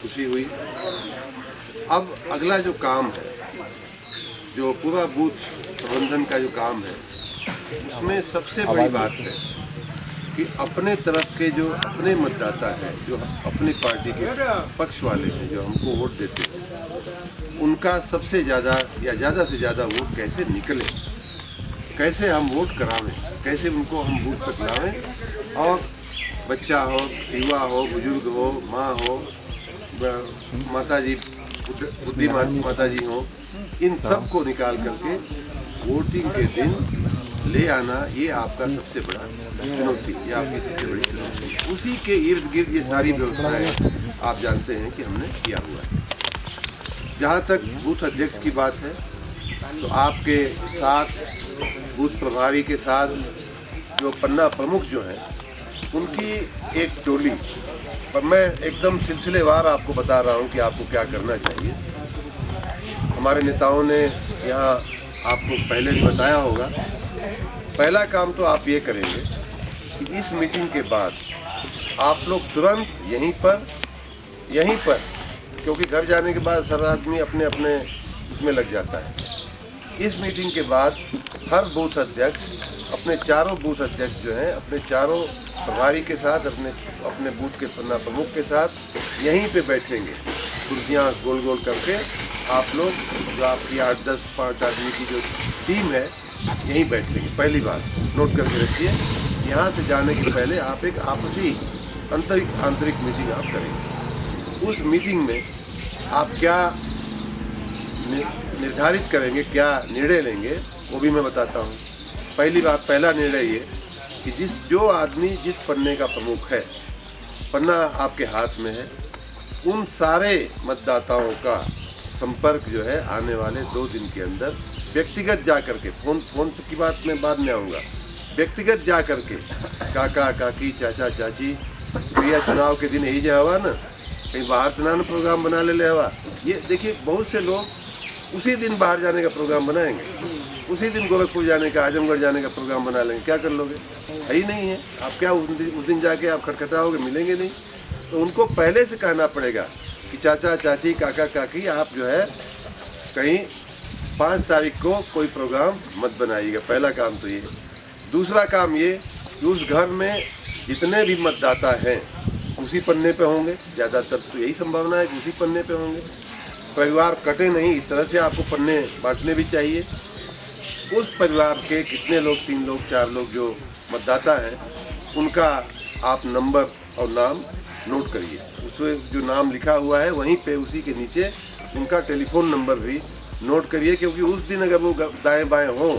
खुशी हुई। अब अगला जो काम है, जो पूरा बूथ प्रबंधन का जो काम है, उसमें सबसे बड़ी बात है कि अपने तरफ के जो अपने मतदाता हैं, जो अपनी पार्टी के पक्ष वाले हैं, जो हमको वोट देते हैं, उनका सबसे ज़्यादा या ज़्यादा से ज़्यादा वोट कैसे निकले, कैसे हम वोट करावें, कैसे उनको हम बूथ तक लावें। और बच्चा हो, युवा हो, बुजुर्ग हो, माँ हो, माता जी, बुद्धिमान माता जी हो, इन सब को निकाल करके वोटिंग के दिन ले आना, ये आपका सबसे बड़ा चुनौती, ये आपकी सबसे बड़ी चुनौती। उसी के इर्द गिर्द ये सारी व्यवस्थाएं आप जानते हैं कि हमने किया हुआ है। जहाँ तक बूथ अध्यक्ष की बात है, तो आपके साथ बूथ प्रभारी के साथ जो पन्ना प्रमुख जो हैं, उनकी एक टोली, पर मैं एकदम सिलसिलेवार आपको बता रहा हूँ कि आपको क्या करना चाहिए। हमारे नेताओं ने यहाँ आपको पहले भी बताया होगा। पहला काम तो आप ये करेंगे कि इस मीटिंग के बाद आप लोग तुरंत यहीं पर, क्योंकि घर जाने के बाद सब आदमी अपने अपने उसमें लग जाता है। इस मीटिंग के बाद हर बूथ अध्यक्ष अपने चारों बूथ अध्यक्ष जो हैं, अपने चारों प्रभारी के साथ, अपने बूथ के पन्ना प्रमुख के साथ यहीं पे बैठेंगे, कुर्सियाँ गोल गोल करके। आप लोग जो आपकी 8-10-5 आदमी की जो टीम है, यहीं बैठेंगे। पहली बात नोट करके रखिए, यहाँ से जाने के पहले आप एक आपसी आंतरिक मीटिंग आप करेंगे। उस मीटिंग में आप क्या निर्धारित करेंगे, क्या निर्णय लेंगे, वो भी मैं बताता हूँ। पहली बात, पहला निर्णय ये कि जो आदमी जिस पन्ने का प्रमुख है, पन्ना आपके हाथ में है, उन सारे मतदाताओं का संपर्क जो है आने वाले 2 दिन के अंदर व्यक्तिगत जा करके, फोन की बात मैं बाद में आऊँगा, व्यक्तिगत जा करके काका काकी, चाचा चाची, भैया चुनाव के दिन यही जा हवा ना, कहीं बाहर चुनाव प्रोग्राम बना ले हवा। ये देखिए, बहुत से लोग उसी दिन बाहर जाने का प्रोग्राम बनाएंगे, उसी दिन गोरखपुर जाने का, आजमगढ़ जाने का प्रोग्राम बना लेंगे। क्या कर लोगे? है ही नहीं है। आप क्या उस दिन जाके आप खटखटाओगे? मिलेंगे नहीं। तो उनको पहले से कहना पड़ेगा कि चाचा चाची, काका काकी, आप जो है कहीं 5 तारीख को कोई प्रोग्राम मत बनाइएगा। पहला काम तो ये। दूसरा काम ये कि उस घर में जितने भी मतदाता हैं उसी पन्ने पे होंगे, ज़्यादातर तो यही संभावना है कि उसी पन्ने पे होंगे। परिवार कटे नहीं, इस तरह से आपको पन्ने बांटने भी चाहिए। उस परिवार के कितने लोग, 3 लोग 4 लोग जो मतदाता हैं, उनका आप नंबर और नाम नोट करिए। उसमें जो नाम लिखा हुआ है वहीं पे उसी के नीचे उनका टेलीफोन नंबर भी नोट करिए, क्योंकि उस दिन अगर वो दाएं बाएं हों,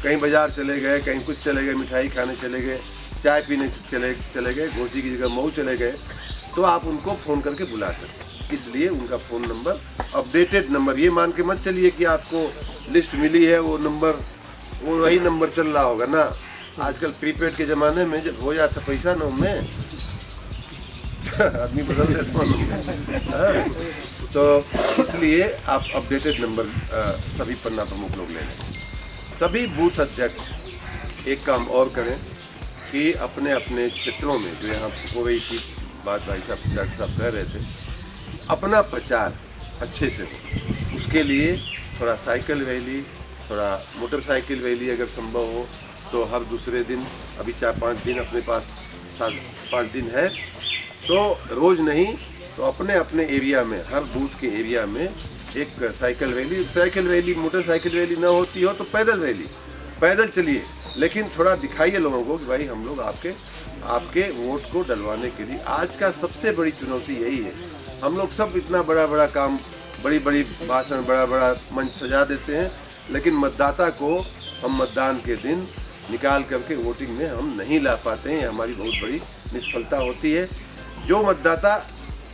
कहीं बाजार चले गए, कहीं कुछ चले गए, मिठाई खाने चले गए, चाय पीने चले गए, घोसी की जगह मऊ चले गए, तो आप उनको फ़ोन करके बुला सकते। इसलिए उनका फ़ोन नंबर, अपडेटेड नंबर, ये मान के मत चलिए कि आपको लिस्ट मिली है वो नंबर, वो वही नंबर चल रहा होगा ना। आजकल प्रीपेड के ज़माने में जब हो जाता पैसा ना उनमें आदमी बदल देता है। तो इसलिए आप अपडेटेड नंबर सभी पन्ना प्रमुख लोग ले लें। सभी बूथ अध्यक्ष एक काम और करें कि अपने अपने क्षेत्रों में, जो यहाँ हो रही थी बात, भाई साहब डॉक्टर साहब कह रहे थे, अपना प्रचार अच्छे से हो। उसके लिए थोड़ा साइकिल रैली, थोड़ा मोटरसाइकिल रैली अगर संभव हो तो हर दूसरे दिन, अभी 4-5 दिन अपने पास 7-5 दिन है, तो रोज़ नहीं तो अपने अपने एरिया में, हर बूथ के एरिया में एक साइकिल रैली, मोटरसाइकिल रैली ना होती हो तो पैदल रैली, पैदल चलिए, लेकिन थोड़ा दिखाइए लोगों को कि भाई हम लोग आपके वोट को डलवाने के लिए। आज का सबसे बड़ी चुनौती यही है। हम लोग सब इतना बड़ा बड़ा काम, बड़ी बड़ी भाषण, बड़ा बड़ा मंच सजा देते हैं, लेकिन मतदाता को हम मतदान के दिन निकाल करके वोटिंग में हम नहीं ला पाते हैं। हमारी बहुत बड़ी निष्फलता होती है। जो मतदाता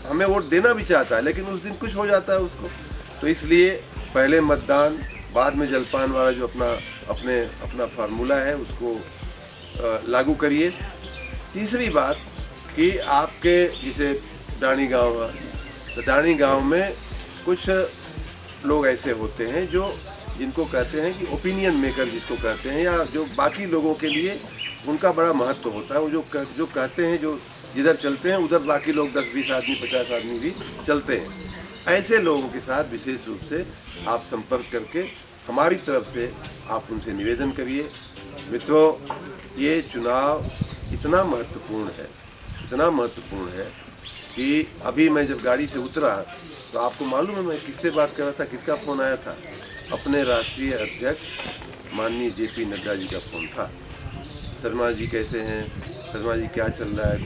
हमें वोट देना भी चाहता है, लेकिन उस दिन कुछ हो जाता है उसको। तो इसलिए पहले मतदान, बाद में जलपान वाला जो अपना फार्मूला है उसको लागू करिए। तीसरी बात कि आपके जैसे डाणी गांव है, तो डाणी गांव में कुछ लोग ऐसे होते हैं जिनको कहते हैं कि ओपिनियन मेकर जिसको कहते हैं, या जो बाकी लोगों के लिए उनका बड़ा महत्व होता है। वो जो कहते हैं, जो जिधर चलते हैं उधर बाकी लोग 10-20 आदमी 50 आदमी भी चलते हैं। ऐसे लोगों के साथ विशेष रूप से आप संपर्क करके हमारी तरफ से आप उनसे निवेदन करिए। मित्रों, ये चुनाव इतना महत्वपूर्ण है कि अभी मैं जब गाड़ी से उतरा तो आपको मालूम है मैं किससे बात कर रहा था, किसका फ़ोन आया था? अपने राष्ट्रीय अध्यक्ष माननीय JP नड्डा जी का फ़ोन था। शर्मा जी कैसे हैं? शर्मा जी क्या चल रहा है?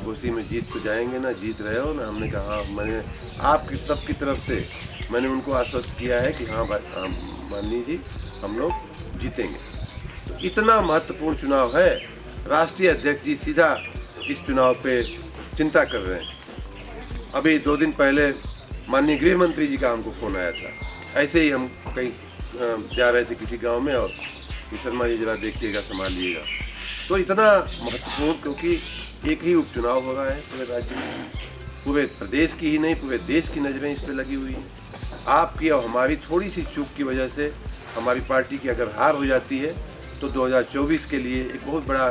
कोसी में जीत तो जाएंगे ना, जीत रहे हो ना? हमने कहा हाँ, मैंने आपकी सबकी तरफ से मैंने उनको आश्वस्त किया है कि हाँ माननीय जी हम लोग जीतेंगे। तो इतना महत्वपूर्ण चुनाव है, राष्ट्रीय अध्यक्ष जी सीधा इस चुनाव पे चिंता कर रहे हैं। अभी 2 दिन पहले माननीय गृह मंत्री जी का हमको फ़ोन आया था, ऐसे ही हम कहीं जा रहे थे किसी गांव में और शर्मा जी जरा देखिएगा, संभालिएगा। तो इतना महत्वपूर्ण, क्योंकि एक ही उपचुनाव हो रहा है पूरे राज्य में, पूरे प्रदेश की ही नहीं पूरे देश की नज़रें इस पर लगी हुई हैं। आपकी और हमारी थोड़ी सी चूक की वजह से हमारी पार्टी की अगर हार हो जाती है तो 2024 के लिए एक बहुत बड़ा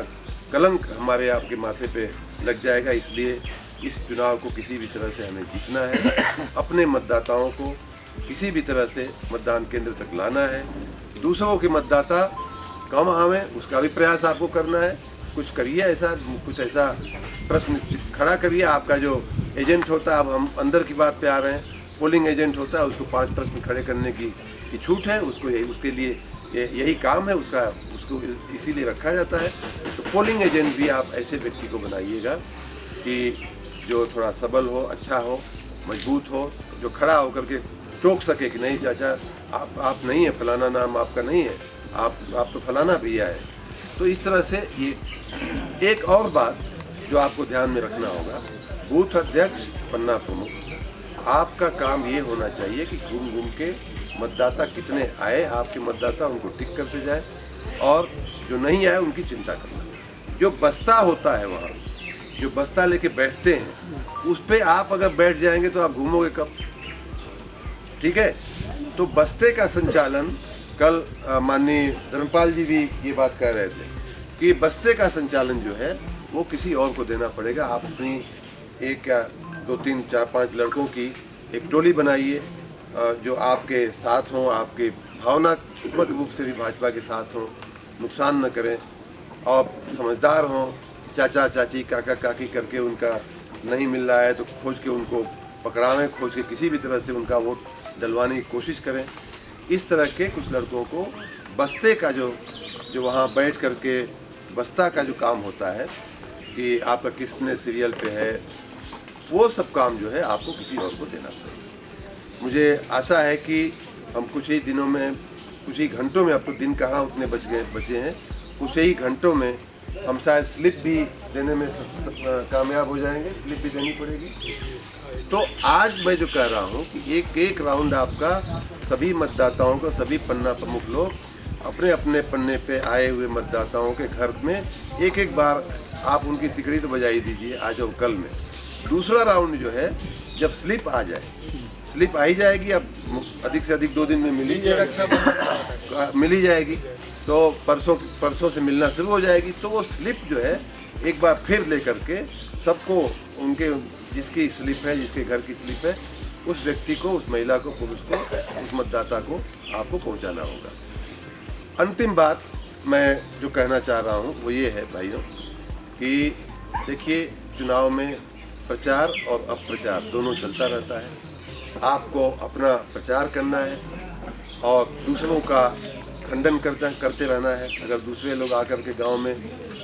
कलंक हमारे आपके माथे पे लग जाएगा। इसलिए इस चुनाव को किसी भी तरह से हमें जीतना है, अपने मतदाताओं को किसी भी तरह से मतदान केंद्र तक लाना है। दूसरों के मतदाता कम आवें उसका भी प्रयास आपको करना है। कुछ करिए ऐसा, कुछ ऐसा प्रश्न खड़ा करिए। आपका जो एजेंट होता है, अब हम अंदर की बात पे आ रहे हैं, पोलिंग एजेंट होता है, उसको 5 प्रश्न खड़े करने की छूट है, उसको उसके लिए यही काम है उसको इसीलिए रखा जाता है। तो पोलिंग एजेंट भी आप ऐसे व्यक्ति को बनाइएगा कि जो थोड़ा सबल हो, अच्छा हो, मजबूत हो, जो खड़ा होकर के टोक सके कि नहीं चाचा आप नहीं है, फलाना नाम आपका नहीं है, आप तो फलाना भैया है। तो इस तरह से ये एक और बात जो आपको ध्यान में रखना होगा, बूथ अध्यक्ष, पन्ना प्रमुख, आपका काम ये होना चाहिए कि घूम घूम के मतदाता कितने आए, आपके मतदाता उनको टिक करते जाए, और जो नहीं आए उनकी चिंता करना। जो बस्ता होता है वहाँ, जो बस्ता लेके बैठते हैं, उस पर आप अगर बैठ जाएंगे तो आप घूमोगे कब? ठीक है। तो बस्ते का संचालन कल माननीय धर्मपाल जी भी ये बात कह रहे थे कि बस्ते का संचालन जो है वो किसी और को देना पड़ेगा। आप अपनी 1 या 2, 3, 4, 5 लड़कों की एक टोली बनाइए जो आपके साथ हों, आपके भावनात्मक रूप से भी भाजपा के साथ हों, नुकसान न करें और समझदार हों। चाचा चाची काका काकी करके उनका नहीं मिल रहा है तो खोज के उनको पकड़ावें, खोज के किसी भी तरह से उनका वोट डलवाने की कोशिश करें। इस तरह के कुछ लड़कों को बस्ते का जो वहाँ बैठ करके बस्ता का जो काम होता है कि आपका किसने सीरियल पे है, वो सब काम जो है आपको किसी और को देना पड़ेगा। मुझे आशा है कि हम कुछ ही दिनों में, कुछ ही घंटों में, आपको दिन कहाँ उतने बचे हैं, कुछ ही घंटों में हम शायद स्लिप भी देने में कामयाब हो जाएंगे। स्लिप भी देनी पड़ेगी। तो आज मैं जो कह रहा हूँ कि एक राउंड आपका सभी मतदाताओं को, सभी पन्ना प्रमुख लोग अपने अपने पन्ने पे आए हुए मतदाताओं के घर में एक बार आप उनकी सिकड़ी तो बजाई दीजिए आज और कल में। दूसरा राउंड जो है जब स्लिप आ जाए, स्लिप आ ही जाएगी, अब अधिक से अधिक 2 दिन में मिल ही जाएगी, तो परसों से मिलना शुरू हो जाएगी। तो वो स्लिप जो है एक बार फिर लेकर के सबको, उनके जिसकी स्लिप है, जिसके घर की स्लिप है, उस व्यक्ति को, उस महिला को, पुरुष को, उस मतदाता को आपको पहुंचाना होगा। अंतिम बात मैं जो कहना चाह रहा हूं वो ये है भाइयों कि देखिए, चुनाव में प्रचार और अप्रचार दोनों चलता रहता है। आपको अपना प्रचार करना है और दूसरों का खंडन करते रहना है। अगर दूसरे लोग आकर के गांव में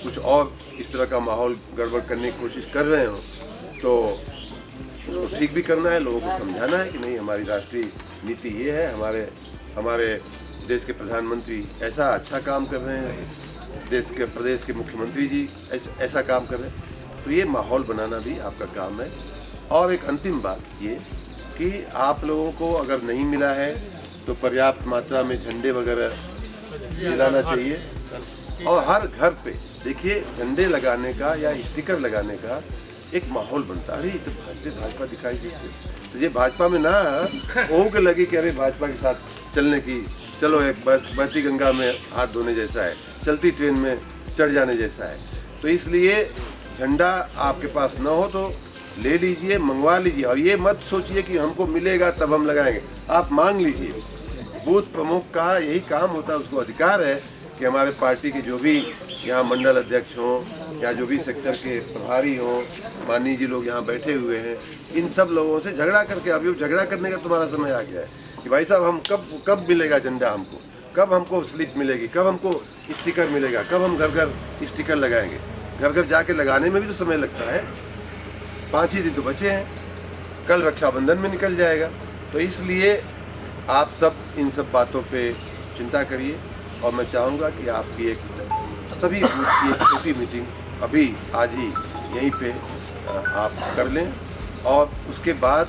कुछ और इस तरह का माहौल गड़बड़ करने की कोशिश कर रहे हो तो उसको ठीक भी करना है, लोगों को समझाना है कि नहीं, हमारी राष्ट्रीय नीति ये है, हमारे देश के प्रधानमंत्री ऐसा अच्छा काम कर रहे हैं, प्रदेश के मुख्यमंत्री जी ऐसा काम कर रहे हैं। तो ये माहौल बनाना भी आपका काम है। और एक अंतिम बात ये कि आप लोगों को अगर नहीं मिला है तो पर्याप्त मात्रा में झंडे वगैरह दिलाना चाहिए। और हर घर पे देखिए, झंडे लगाने का या स्टिकर लगाने का एक माहौल बनता है। अरे तो भाजपा दिखाई देती है, तो ये भाजपा में ना ओह के लगी कि अरे भाजपा के साथ चलने की, चलो एक बहती गंगा में हाथ धोने जैसा है, चलती ट्रेन में चढ़ जाने जैसा है। तो इसलिए झंडा आपके पास न हो तो ले लीजिए, मंगवा लीजिए, और ये मत सोचिए कि हमको मिलेगा तब हम लगाएंगे। आप मांग लीजिए। बूथ प्रमुख का यही काम होता है, उसको अधिकार है कि हमारे पार्टी के जो भी यहाँ मंडल अध्यक्ष हों या जो भी सेक्टर के प्रभारी हों, माननीय जी लोग यहाँ बैठे हुए हैं, इन सब लोगों से झगड़ा करके, अभी झगड़ा करने का तुम्हारा समय आ गया है कि भाई साहब हम कब मिलेगा झंडा, हमको कब हमको स्लिप मिलेगी, कब हमको स्टिकर मिलेगा, कब हम घर घर स्टिकर लगाएंगे। घर घर जाके लगाने में भी तो समय लगता है, 5 ही दिन तो बचे हैं, कल रक्षाबंधन में निकल जाएगा। तो इसलिए आप सब इन सब बातों पे चिंता करिए, और मैं चाहूँगा कि आपकी एक सभी बूथ की एक छोटी मीटिंग अभी आज ही यहीं पे आप कर लें, और उसके बाद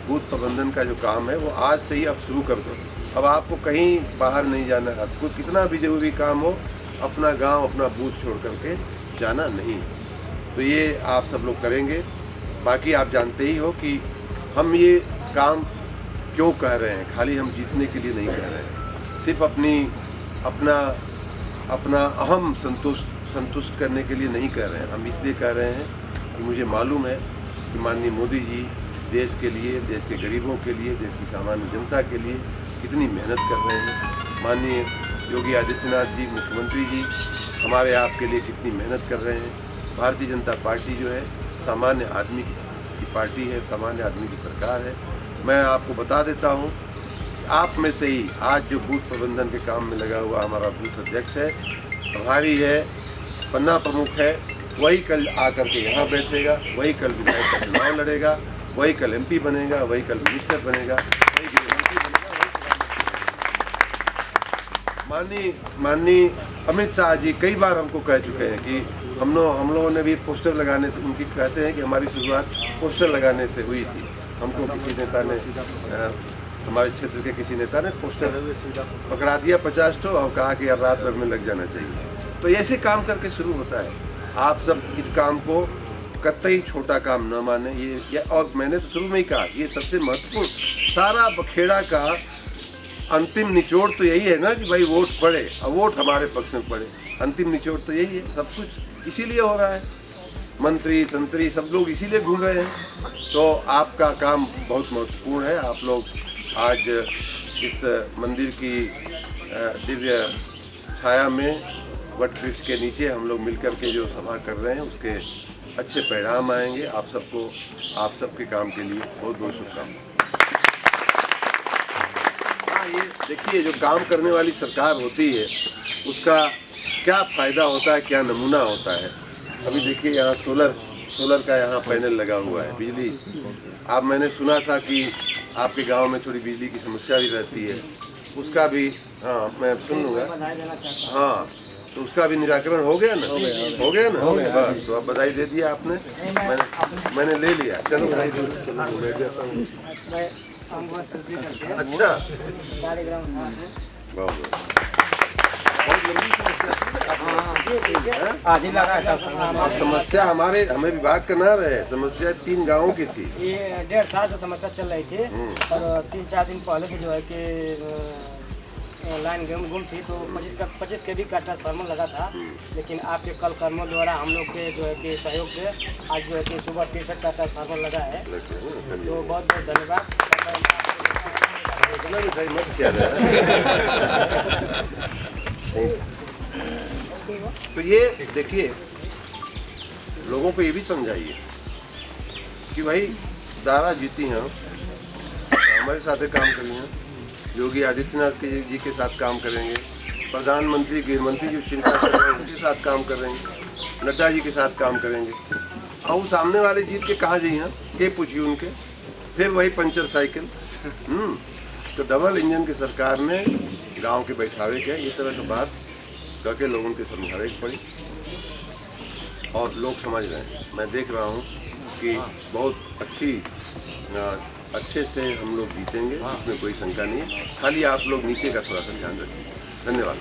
बूथ प्रबंधन का जो काम है वो आज से ही आप शुरू कर दो। अब आपको कहीं बाहर नहीं जाना है, आपको कितना भी जरूरी काम हो, अपना गांव अपना बूथ छोड़ करके जाना नहीं। तो ये आप सब लोग करेंगे। बाकी आप जानते ही हो कि हम ये काम क्यों कह रहे हैं, खाली हम जीतने के लिए नहीं कह रहे हैं, सिर्फ अपना अहम संतुष्ट करने के लिए नहीं कह रहे हैं। हम इसलिए कह रहे हैं कि मुझे मालूम है कि माननीय मोदी जी देश के लिए, देश के गरीबों के लिए, देश की सामान्य जनता के लिए कितनी मेहनत कर रहे हैं। माननीय योगी आदित्यनाथ जी मुख्यमंत्री जी हमारे आपके लिए कितनी मेहनत कर रहे हैं। भारतीय जनता पार्टी जो है सामान्य आदमी की पार्टी है, सामान्य आदमी की सरकार है। मैं आपको बता देता हूँ, आप में से ही आज जो बूथ प्रबंधन के काम में लगा हुआ हमारा बूथ अध्यक्ष है, प्रभारी है, पन्ना प्रमुख है, वही कल आकर के यहाँ बैठेगा, वही कल विधायक का चुनाव लड़ेगा, वही कल MP बनेगा, वही कल मिनिस्टर बनेगा, वही गृहमंत्री बनेगा। माननीय अमित शाह जी कई बार हमको कह चुके हैं कि हम लोगों ने भी पोस्टर लगाने से, उनकी कहते हैं कि हमारी शुरुआत पोस्टर लगाने से हुई थी। हमको किसी नेता ने, हमारे क्षेत्र के किसी नेता ने पोस्टर पकड़ा दिया 50 ठो और कहा कि अब रात भर में लग जाना चाहिए। तो ऐसे काम करके शुरू होता है। आप सब इस काम को कतई छोटा काम न माने। ये और मैंने तो शुरू में ही कहा, ये सबसे महत्वपूर्ण, सारा बखेड़ा का अंतिम निचोड़ तो यही है ना कि भाई वोट पड़े, और वोट हमारे पक्ष में पड़े। अंतिम निचोड़ तो यही है, सब कुछ इसीलिए हो रहा है। मंत्री संतरी सब लोग इसीलिए घूम रहे हैं। तो आपका काम बहुत महत्वपूर्ण है। आप लोग आज इस मंदिर की दिव्य छाया में वट वृक्ष के नीचे हम लोग मिलकर के जो सभा कर रहे हैं, उसके अच्छे परिणाम आएंगे। आप सबको, आप सबके काम के लिए बहुत बहुत शुभकामनाएं। ये देखिए, जो काम करने वाली सरकार होती है उसका क्या फ़ायदा होता है, क्या नमूना होता है। अभी देखिए यहाँ सोलर का यहाँ पैनल लगा हुआ है, बिजली। अब मैंने सुना था कि आपके गांव में थोड़ी बिजली की समस्या भी रहती है, उसका भी, हाँ मैं सुन लूँगा, हाँ तो उसका भी निराकरण हो गया ना, हो गया ना, बस। तो अब बधाई दे दिया आपने, मैंने ले लिया। चलो बधाई दो, चलो बैठ जाता हूँ। अच्छा, बहुत लंबी समस्या हमें विभाग का ना रहे, समस्या 3 गाँवों की थी। ये 1.5 साल से समस्या चल रही थी, और 3-4 दिन पहले की जो है कि लाइन गुम थी, तो 25 KV का ट्रांसफार्मर लगा था। लेकिन आपके कल कर्मों द्वारा हम लोग के जो है कि सहयोग से आज जो है कि सुबह 63 का ट्रांसफार्मर लगा है। तो बहुत बहुत धन्यवाद। तो ये देखिए, लोगों को ये भी समझाइए कि भाई दारा जीती हैं, हमारे साथ काम करिए, योगी आदित्यनाथ जी के साथ काम करेंगे, प्रधानमंत्री गृहमंत्री जो चिंता कर रहे हैं उनके साथ काम करेंगे, नड्डा जी के साथ काम करेंगे। और वो सामने वाले जीत के कहाँ जाइए, ये पूछिए उनके, फिर वही पंचर साइकिल। तो डबल इंजन की सरकार में गांव के बैठावे के ये तरह की बात करके लोगों के समझावे की पड़ी, और लोग समझ रहे हैं। मैं देख रहा हूँ कि बहुत अच्छे से हम लोग जीतेंगे, इसमें कोई शंका नहीं है। खाली आप लोग नीचे का थोड़ा सा ध्यान रखिए। धन्यवाद।